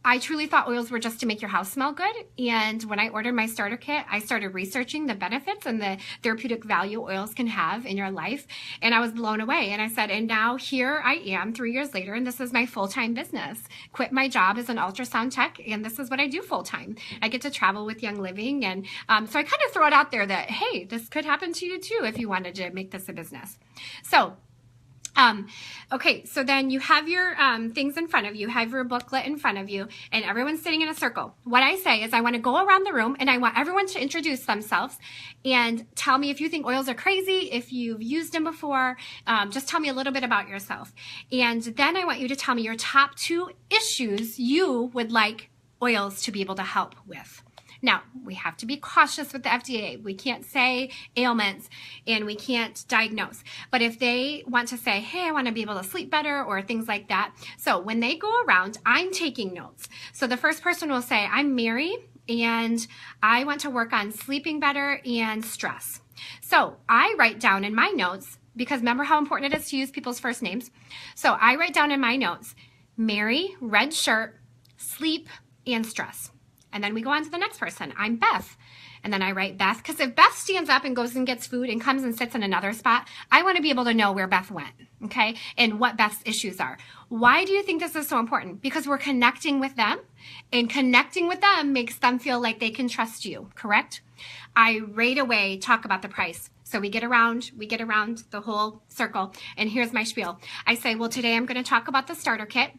I truly thought oils were just to make your house smell good. And when I ordered my starter kit, I started researching the benefits and the therapeutic value oils can have in your life. And I was blown away. And I said, and now here I am 3 years later, and this is my full-time business. Quit my job as an ultrasound tech, and this is what I do full-time. I get to travel with Young Living. And so I kind of throw it out there that, hey, this could happen to you too if you wanted to make this a business. So Okay, so then you have your things in front of you, have your booklet in front of you, and everyone's sitting in a circle. What I say is I want to go around the room and I want everyone to introduce themselves and tell me if you think oils are crazy, if you've used them before, just tell me a little bit about yourself. And then I want you to tell me your top 2 issues you would like oils to be able to help with. Now, we have to be cautious with the FDA. We can't say ailments and we can't diagnose. But if they want to say, hey, I want to be able to sleep better or things like that. So when they go around, I'm taking notes. So the first person will say, I'm Mary and I want to work on sleeping better and stress. So I write down in my notes, because remember how important it is to use people's first names. So I write down in my notes, Mary, red shirt, sleep, and stress. And then we go on to the next person. I'm Beth. And then I write Beth, because if Beth stands up and goes and gets food and comes and sits in another spot, I want to be able to know where Beth went, okay? And what Beth's issues are. Why do you think this is so important? Because we're connecting with them, and connecting with them makes them feel like they can trust you, correct? I right away talk about the price. So we get around the whole circle, and here's my spiel. I say, well, today I'm going to talk about the starter kit.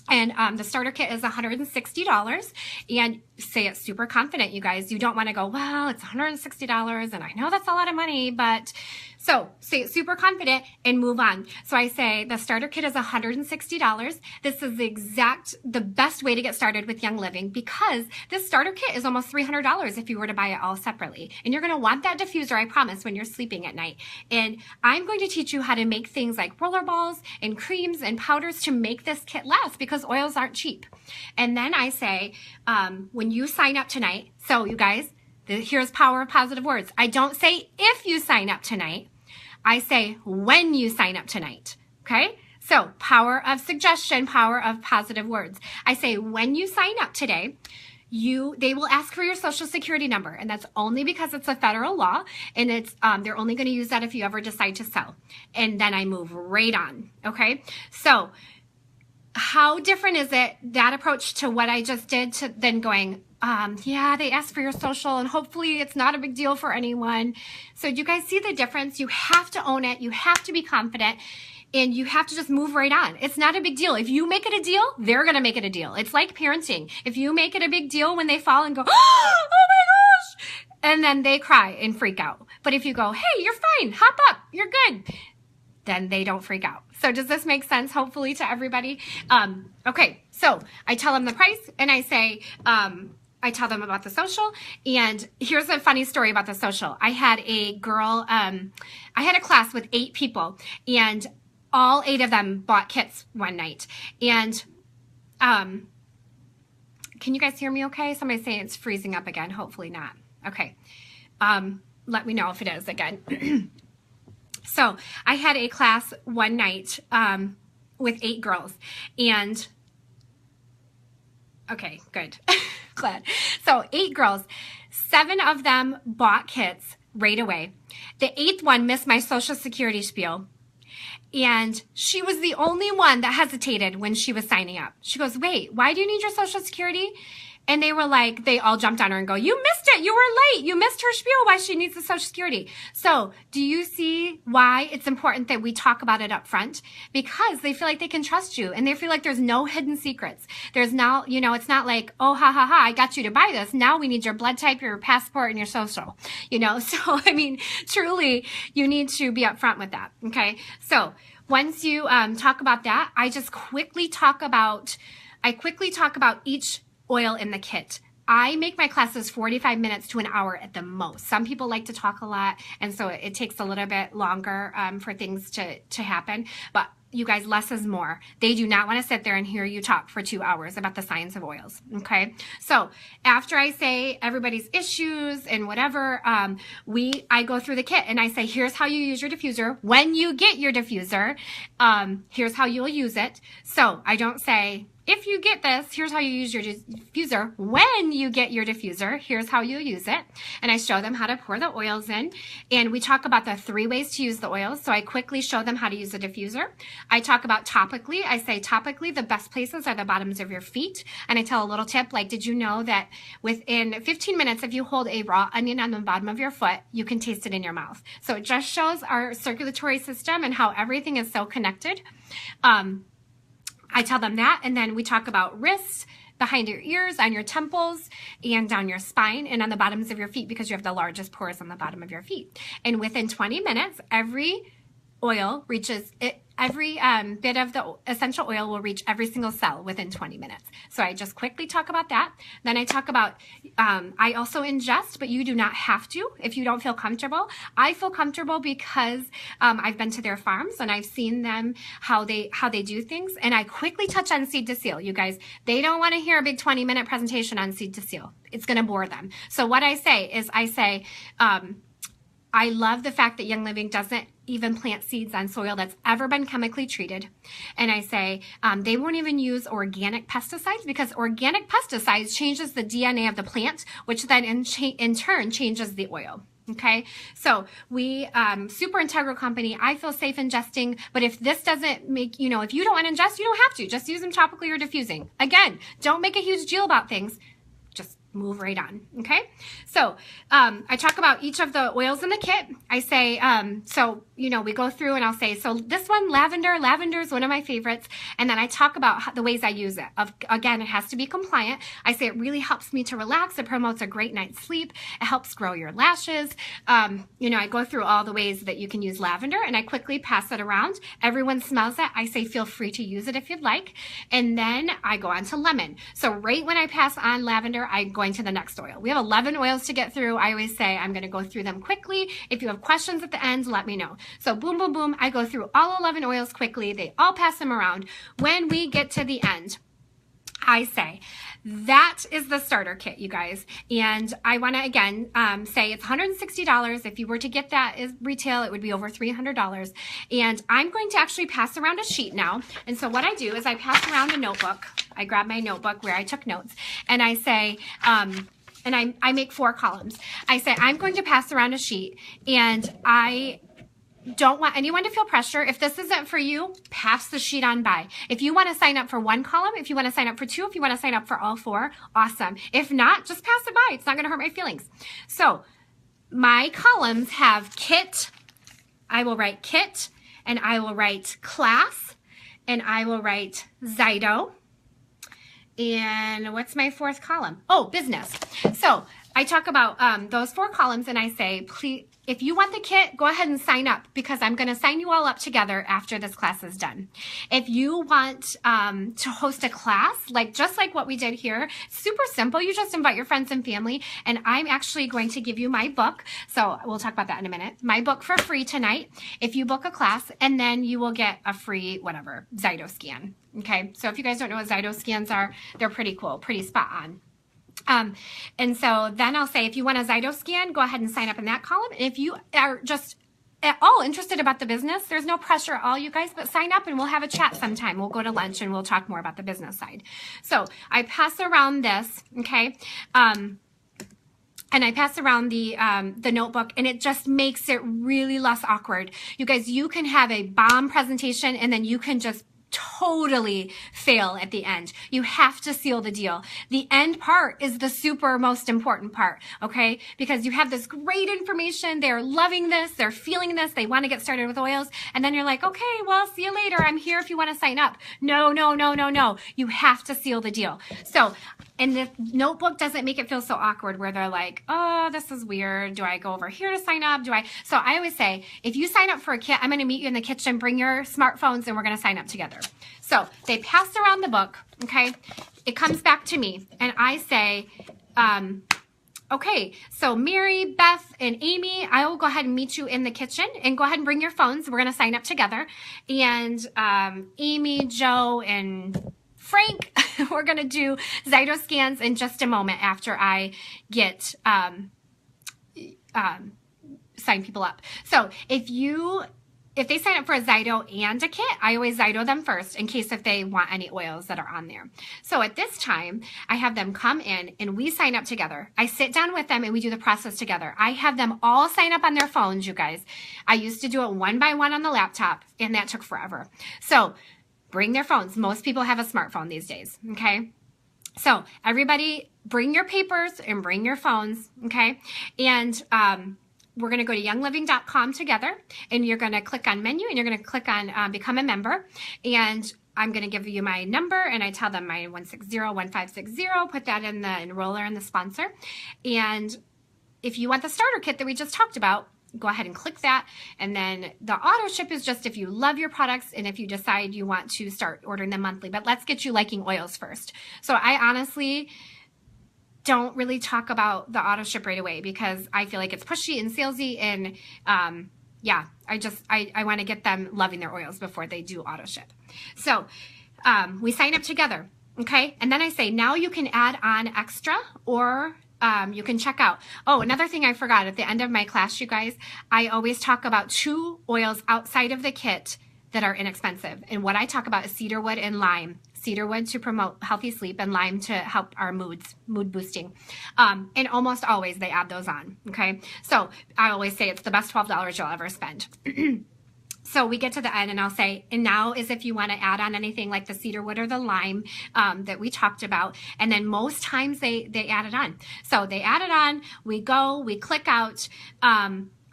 And the starter kit is $160, and say it super confident, you guys. You don't want to go, well, it's $160 and I know that's a lot of money, but so say it super confident and move on. So I say the starter kit is $160. This is the best way to get started with Young Living, because this starter kit is almost $300 if you were to buy it all separately. And you're going to want that diffuser, I promise, when you're sleeping at night. And I'm going to teach you how to make things like roller balls and creams and powders to make this kit last, because oils aren't cheap. And then I say, when you sign up tonight, so you guys, here's power of positive words. I don't say if you sign up tonight. I say when you sign up tonight. Okay? So power of suggestion, power of positive words. I say when you sign up today, they will ask for your social security number, and that's only because it's a federal law, and it's they're only going to use that if you ever decide to sell. And then I move right on. Okay? So how different is it, that approach, to what I just did, to then going, yeah, they asked for your social and hopefully it's not a big deal for anyone. So do you guys see the difference? You have to own it. You have to be confident, and you have to just move right on. It's not a big deal. If you make it a deal, they're going to make it a deal. It's like parenting. If you make it a big deal when they fall and go, oh my gosh, and then they cry and freak out. But if you go, hey, you're fine, hop up, you're good, then they don't freak out. So does this make sense, hopefully, to everybody? Okay, so I tell them the price, and I say, I tell them about the social. And here's a funny story about the social. I had a girl, I had a class with 8 people, and all 8 of them bought kits one night. And can you guys hear me okay? Somebody's saying it's freezing up again. Hopefully not. Okay. Let me know if it is again. So I had a class one night with 8 girls, and okay, good. Glad. So 8 girls, 7 of them bought kits right away. The 8th one missed my social security spiel, and she was the only one that hesitated when she was signing up. She goes, wait, why do you need your social security? And they were like, they all jumped on her and go, you missed it. You were late. You missed her spiel why she needs the social security. So do you see why it's important that we talk about it up front? Because they feel like they can trust you, and they feel like there's no hidden secrets. There's now, it's not like, oh, ha, ha, ha, I got you to buy this. Now we need your blood type, your passport, and your social, So, I mean, truly, you need to be upfront with that. Okay. So once you talk about that, I quickly talk about each oil in the kit. I make my classes 45 minutes to an hour at the most. Some people like to talk a lot, and so it takes a little bit longer for things to happen. But you guys, less is more. They do not want to sit there and hear you talk for 2 hours about the science of oils, okay? So after I say everybody's issues and whatever, I go through the kit and I say, here's how you use your diffuser. When you get your diffuser, here's how you'll use it. So I don't say, if you get this, here's how you use your diffuser. When you get your diffuser, here's how you use it. And I show them how to pour the oils in. And we talk about the 3 ways to use the oils. So I quickly show them how to use the diffuser. I talk about topically. I say topically, the best places are the bottoms of your feet. And I tell a little tip, like, did you know that within 15 minutes, if you hold a raw onion on the bottom of your foot, you can taste it in your mouth. So it just shows our circulatory system and how everything is so connected. I tell them that, and then we talk about wrists, behind your ears, on your temples, and down your spine, and on the bottoms of your feet because you have the largest pores on the bottom of your feet. And within 20 minutes, every oil reaches it. Every bit of the essential oil will reach every single cell within 20 minutes. So I just quickly talk about that. Then I talk about, I also ingest, but you do not have to if you don't feel comfortable. I feel comfortable because I've been to their farms and I've seen them, how they do things. And I quickly touch on seed to seal. You guys, they don't want to hear a big 20-minute presentation on seed to seal. It's going to bore them. So what I say is I love the fact that Young Living doesn't even plant seeds on soil that's ever been chemically treated. And I say they won't even use organic pesticides because organic pesticides changes the DNA of the plant, which then in turn changes the oil. Okay, so we, super integral company, I feel safe ingesting, but if this doesn't make, if you don't want to ingest, you don't have to. Just use them topically or diffusing. Again, don't make a huge deal about things. Just move right on. Okay. So, I talk about each of the oils in the kit. I say, we go through and I'll say, so this one, lavender is one of my favorites. And then I talk about the ways I use it. Again, it has to be compliant. I say it really helps me to relax. It promotes a great night's sleep. It helps grow your lashes. I go through all the ways that you can use lavender and I quickly pass it around. Everyone smells it. I say, feel free to use it if you'd like. And then I go on to lemon. So right when I pass on lavender, I go into the next oil. We have 11 oils to get through. I always say I'm going to go through them quickly. If you have questions at the end, let me know. So boom, boom, boom. I go through all 11 oils quickly. They all pass them around. When we get to the end, I say, that is the starter kit, you guys. And I want to, again, say it's $160. If you were to get that as retail, it would be over $300. And I'm going to actually pass around a sheet now. And so what I do is I pass around a notebook. I grab my notebook where I took notes and I say, and I make 4 columns. I say, I'm going to pass around a sheet and I don't want anyone to feel pressure. If this isn't for you, pass the sheet on by. If you want to sign up for 1 column, if you want to sign up for 2, if you want to sign up for all 4, awesome. If not, just pass it by. It's not going to hurt my feelings. So my columns have kit. I will write kit and I will write class and I will write Zyto. And what's my 4th column? Oh, business. So I talk about those 4 columns and I say, please, if you want the kit, go ahead and sign up because I'm going to sign you all up together after this class is done. If you want to host a class, just like what we did here, super simple. You just invite your friends and family, and I'm actually going to give you my book. So we'll talk about that in a minute. My book for free tonight if you book a class, and then you will get a free, Zyto scan. Okay, so if you guys don't know what Zyto scans are, they're pretty cool, pretty spot on. And so then I'll say, if you want a Zyto scan, go ahead and sign up in that column. And if you are just at all interested about the business, there's no pressure at all, you guys, but sign up and we'll have a chat sometime. We'll go to lunch and we'll talk more about the business side. So I pass around this, okay? And I pass around the notebook, and it just makes it really less awkward. You guys, you can have a bomb presentation and then you can just totally fail at the end. You have to seal the deal. The end part is the super most important part, okay? Because you have this great information. They're loving this. They're feeling this. They want to get started with oils. And then you're like, okay, well, see you later. I'm here if you want to sign up. No, no, no, no, no. You have to seal the deal. So, and the notebook doesn't make it feel so awkward where they're like, oh, this is weird. Do I go over here to sign up? So I always say, if you sign up for a kit, I'm going to meet you in the kitchen. Bring your smartphones and we're going to sign up together. So they pass around the book, okay? It comes back to me and I say, okay, so Mary, Beth, and Amy, I will go ahead and meet you in the kitchen and go ahead and bring your phones. We're going to sign up together. And Amy, Joe, and Frank, we're going to do Zyto scans in just a moment after I get sign people up. So if you if they sign up for a Zyto and a kit, I always Zyto them first in case if they want any oils that are on there. So at this time, I have them come in and we sign up together. I sit down with them and we do the process together. I have them all sign up on their phones, you guys. I used to do it one by one on the laptop and that took forever. So bring their phones. Most people have a smartphone these days, okay? So everybody bring your papers and bring your phones, okay? And we're going to go to youngliving.com together, and you're going to click on menu, and you're going to click on become a member, and I'm going to give you my number, and I tell them my 160-1560, put that in the enroller and the sponsor. And if you want the starter kit that we just talked about, go ahead and click that. And then the auto ship is just if you love your products and if you decide you want to start ordering them monthly. But let's get you liking oils first. So I honestly don't really talk about the auto ship right away because I feel like it's pushy and salesy, and yeah, I want to get them loving their oils before they do auto ship. So we sign up together, okay? And then I say, now you can add on extra, or you can check out. Oh, another thing I forgot at the end of my class, you guys, I always talk about 2 oils outside of the kit that are inexpensive. And what I talk about is cedarwood and lime. Cedarwood to promote healthy sleep, and lime to help our mood boosting. And almost always they add those on, okay? So I always say it's the best $12 you'll ever spend. So we get to the end and I'll say, and now is if you want to add on anything like the cedarwood or the lime that we talked about. And then most times they add it on. So they add it on, we go, we click out,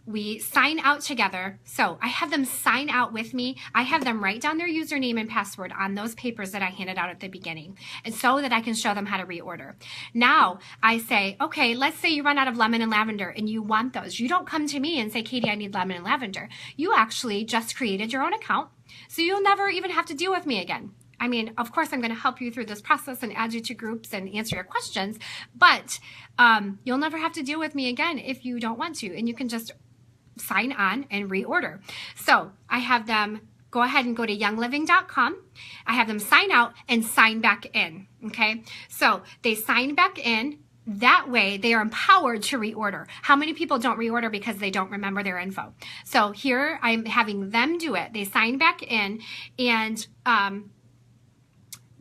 we sign out together. So I have them sign out with me. I have them write down their username and password on those papers that I handed out at the beginning, and so that I can show them how to reorder. Now I say, okay, let's say you run out of lemon and lavender and you want those. You don't come to me and say, Katie, I need lemon and lavender. You actually just created your own account. So you'll never even have to deal with me again. I mean, of course, I'm going to help you through this process and add you to groups and answer your questions, but you'll never have to deal with me again if you don't want to, and you can just sign on and reorder. So I have them go ahead and go to youngliving.com. I have them sign out and sign back in, okay? So they sign back in. That way they are empowered to reorder. How many people don't reorder because they don't remember their info? So here I'm having them do it. They sign back in, and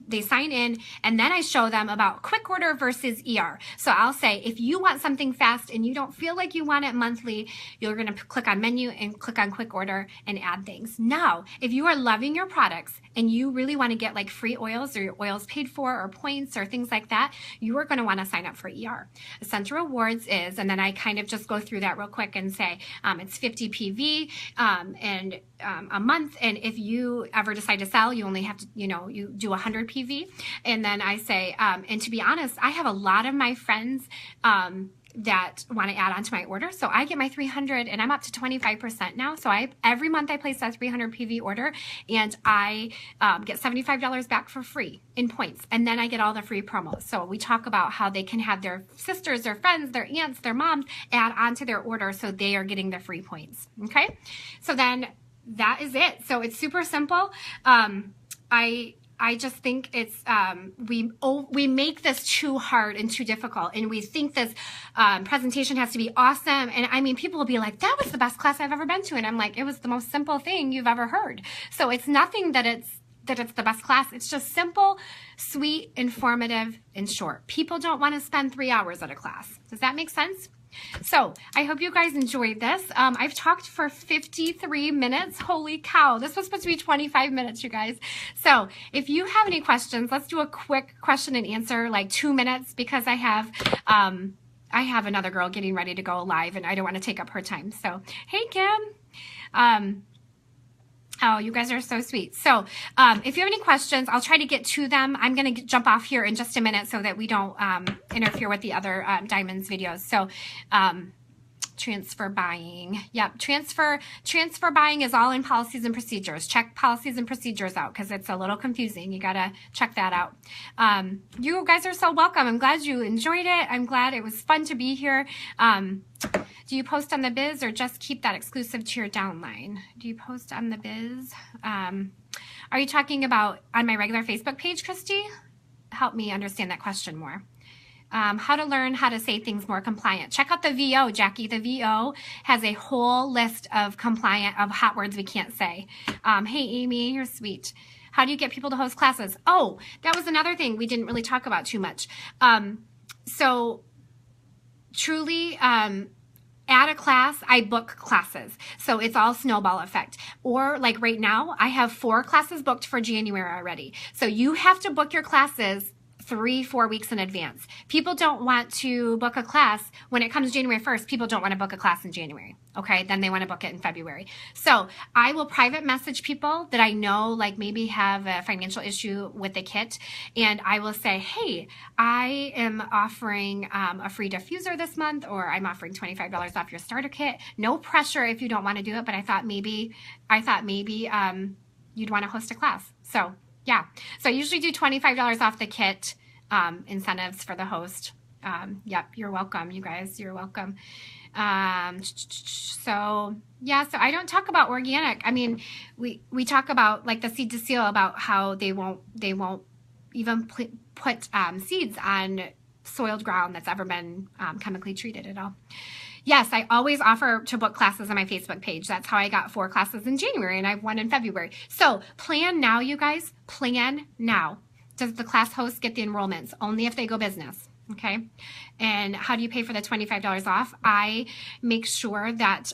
they sign in, and then I show them about quick order versus ER. So I'll say, if you want something fast and you don't feel like you want it monthly, you're going to click on menu and click on quick order and add things. Now, if you are loving your products and you really want to get like free oils or your oils paid for or points or things like that, you are going to want to sign up for ER. Essential Rewards is, and then I kind of just go through that real quick and say, it's 50 PV and a month. And if you ever decide to sell, you only have to, you do 100 PV. And then I say, and to be honest, I have a lot of my friends that want to add on to my order. So I get my 300 and I'm up to 25% now. So every month I place that 300 PV order, and I get $75 back for free in points. And then I get all the free promos. So we talk about how they can have their sisters, their friends, their aunts, their moms add on to their order, so they are getting the free points. Okay. So then that is it. So it's super simple. I just think it's, we make this too hard and too difficult, and we think this presentation has to be awesome. And I mean, people will be like, that was the best class I've ever been to. And I'm like, it was the most simple thing you've ever heard. So it's nothing that it's the best class. It's just simple, sweet, informative, and short. People don't want to spend 3 hours at a class. Does that make sense? So I hope you guys enjoyed this. I've talked for 53 minutes. Holy cow. This was supposed to be 25 minutes, you guys. So if you have any questions, let's do a quick question and answer, like 2 minutes, because I have another girl getting ready to go live and I don't want to take up her time. So, hey, Kim. Oh, you guys are so sweet. So if you have any questions, I'll try to get to them. I'm going to jump off here in just a minute so that we don't interfere with the other Diamonds videos. So transfer buying. Yep, transfer buying is all in policies and procedures. Check policies and procedures out because it's a little confusing. You got to check that out. You guys are so welcome. I'm glad you enjoyed it. I'm glad it was fun to be here. Do you post on the biz or just keep that exclusive to your downline? Do you post on the biz? Are you talking about on my regular Facebook page, Christy? Help me understand that question more. How to learn how to say things more compliant. Check out the VO, Jackie. The VO has a whole list of hot words we can't say. Hey, Amy, you're sweet. How do you get people to host classes? Oh, that was another thing we didn't really talk about too much. So truly, at a class, I book classes. So it's all snowball effect. Or like right now, I have 4 classes booked for January already. So you have to book your classes 3-4 weeks in advance. People don't want to book a class when it comes January 1st. People don't want to book a class in January. Okay, then they want to book it in February. So I will private message people that I know like maybe have a financial issue with the kit, and I will say, hey, I am offering a free diffuser this month, or I'm offering $25 off your starter kit. No pressure if you don't want to do it, but I thought maybe you'd want to host a class. So yeah, so I usually do $25 off the kit, incentives for the host. Yep, you're welcome, you guys, you're welcome. So yeah, so I don't talk about organic. I mean, we talk about like the Seed to Seal, about how they won't even put seeds on soiled ground that's ever been chemically treated at all. Yes, I always offer to book classes on my Facebook page. That's how I got 4 classes in January, and I have 1 in February. So plan now, you guys. Plan now. Does the class host get the enrollments? Only if they go business. Okay. And how do you pay for the $25 off? I make sure that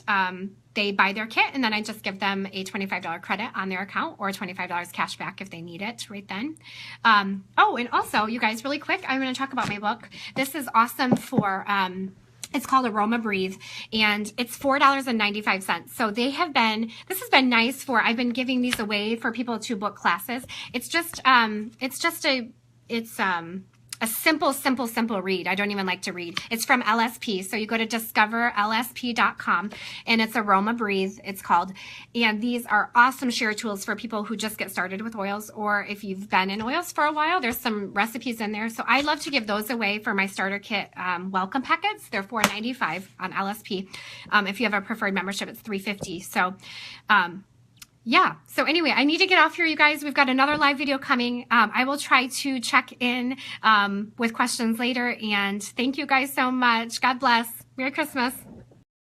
they buy their kit, and then I just give them a $25 credit on their account, or $25 cash back if they need it right then. Oh, and also, you guys, really quick, I'm going to talk about my book. This is awesome for... it's called Aroma Breathe, and it's $4.95. So this has been nice for, I've been giving these away for people to book classes. It's just a simple read. I don't even like to read. It's from LSP. So you go to discoverlsp.com, and it's Aroma Breathe, it's called. And these are awesome share tools for people who just get started with oils, or if you've been in oils for a while, there's some recipes in there. So I love to give those away for my starter kit welcome packets. They're $4.95 on LSP. If you have a preferred membership, it's $3.50. So, yeah. So anyway, I need to get off here, you guys. We've got another live video coming. I will try to check in with questions later. And thank you guys so much. God bless. Merry Christmas.